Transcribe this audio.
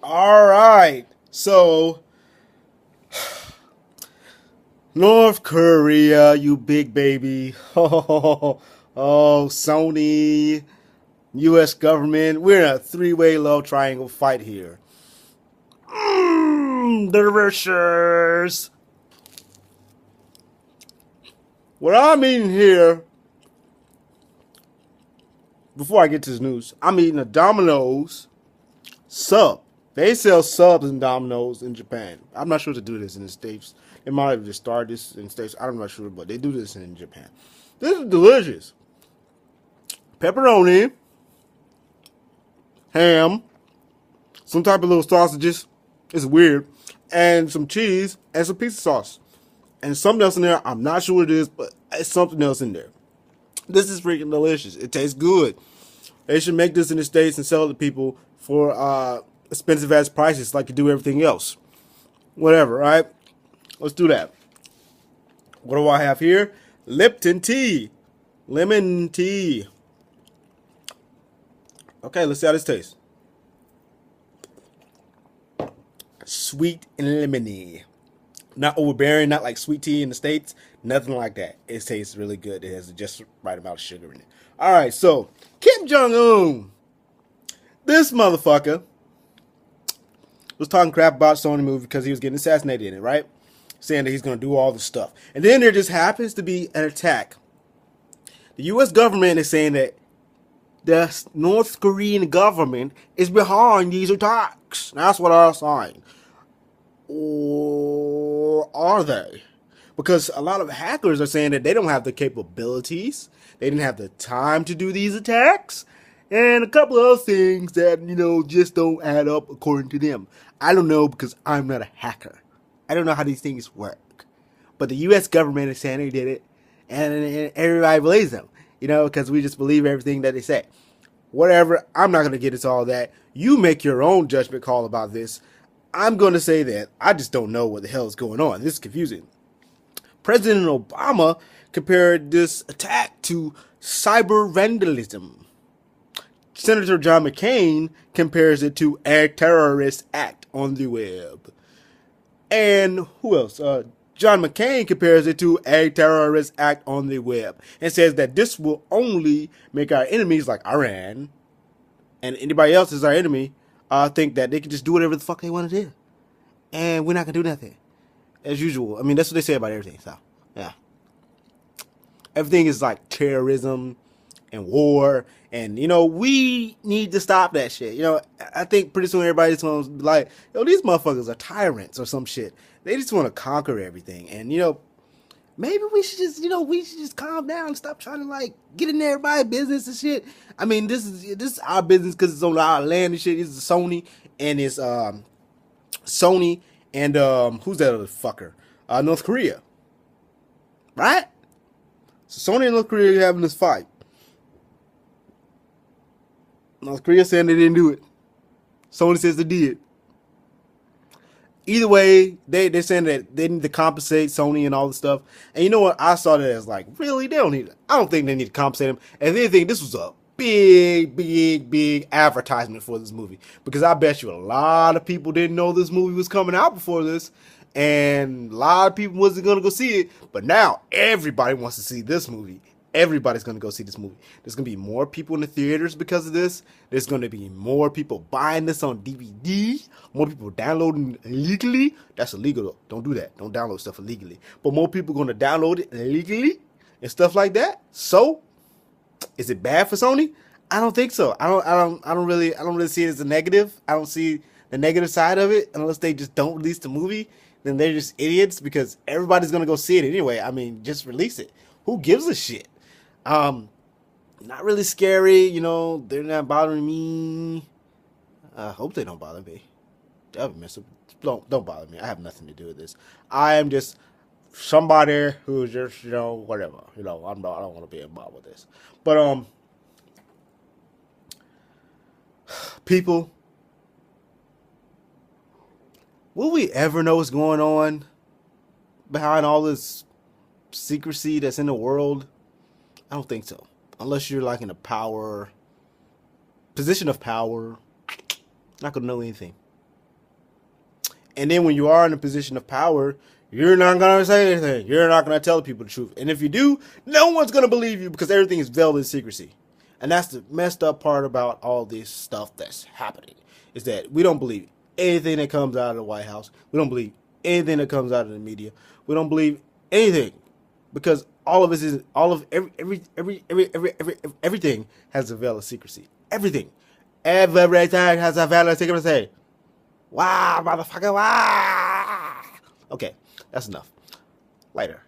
All right. So, North Korea, you big baby. Oh, Sony, U.S. government. We're in a three-way love triangle fight here. The Richers. What I'm eating here, before I get to this news, I'm eating a Domino's sub. They sell subs in Domino's in Japan. I'm not sure to do this in the States. They might have just started this in the States. I'm not sure, but they do this in Japan. This is delicious. Pepperoni, ham, some type of little sausages. It's weird. And some cheese and some pizza sauce. And something else in there. I'm not sure what it is, but it's something else in there. This is freaking delicious. It tastes good. They should make this in the States and sell it to people for expensive ass prices like you do everything else. Whatever, right? Let's do that. What do I have here? Lipton tea. Lemon tea. Okay, let's see how this tastes. Sweet and lemony. Not overbearing, not like sweet tea in the States. Nothing like that. It tastes really good. It has just the right amount of sugar in it. Alright, so Kim Jong-un. This motherfucker was talking crap about Sony movie because he was getting assassinated in it, right? Saying that he's going to do all this stuff. And then there just happens to be an attack. The U.S. government is saying that the North Korean government is behind these attacks. That's what I'm saying. Or are they? Because a lot of hackers are saying that they don't have the capabilities. They didn't have the time to do these attacks. And a couple of other things that, just don't add up according to them. I don't know because I'm not a hacker. I don't know how these things work. But the U.S. government is saying they did it. And everybody believes them. Because we just believe everything that they say. Whatever. I'm not going to get into all that. You make your own judgment call about this. I'm going to say that I just don't know what the hell is going on. This is confusing. President Obama compared this attack to cyber vandalism. Senator John McCain compares it to a terrorist act on the web. And who else? John McCain compares it to a terrorist act on the web and says that this will only make our enemies like Iran and anybody else is our enemy think that they can just do whatever the fuck they want to do. And we're not going to do nothing. As usual. I mean, that's what they say about everything. So, yeah. Everything is like terrorism and war. And, we need to stop that shit. I think pretty soon everybody's going to be like, these motherfuckers are tyrants or some shit. They just want to conquer everything. And, maybe we should just calm down and stop trying to like get in everybody's business and shit. I mean, this is our business because it's on our land and shit. This is Sony and it's Sony and who's that other fucker? North Korea, right? So Sony and North Korea are having this fight. North Korea saying they didn't do it. Sony says they did. Either way, they're saying that they need to compensate Sony and all this stuff. And you know what? I saw that as like, really? They don't need it. I don't think they need to compensate them. And if anything, this was a big advertisement for this movie. Because I bet you a lot of people didn't know this movie was coming out before this. And a lot of people wasn't going to go see it. But now everybody wants to see this movie. Everybody's going to go see this movie. There's going to be more people in the theaters because of this. There's going to be more people buying this on DVD. More people downloading illegally. That's illegal though. Don't do that. Don't download stuff illegally. But more people going to download it illegally and stuff like that. So, is it bad for Sony? I don't think so. I don't really see it as a negative. I don't see the negative side of it unless they just don't release the movie. Then they're just idiots because everybody's going to go see it anyway. I mean, just release it. Who gives a shit? Not really scary, they're not bothering me. I hope they don't bother me. That would mess up. Don't bother me. I have nothing to do with this. I am just somebody who's just, whatever. I don't want to be involved with this. But, people, will we ever know what's going on behind all this secrecy that's in the world? I don't think so. Unless you're like in a position of power, not gonna know anything. And then when you are in a position of power, you're not going to say anything. You're not going to tell people the truth. And if you do, no one's going to believe you because everything is veiled in secrecy. And that's the messed up part about all this stuff that's happening, is that we don't believe anything that comes out of the White House. We don't believe anything that comes out of the media. We don't believe anything because everything has a veil of secrecy. Everything has a veil of secrecy. Wow, motherfucker, wow. Okay, that's enough. Later.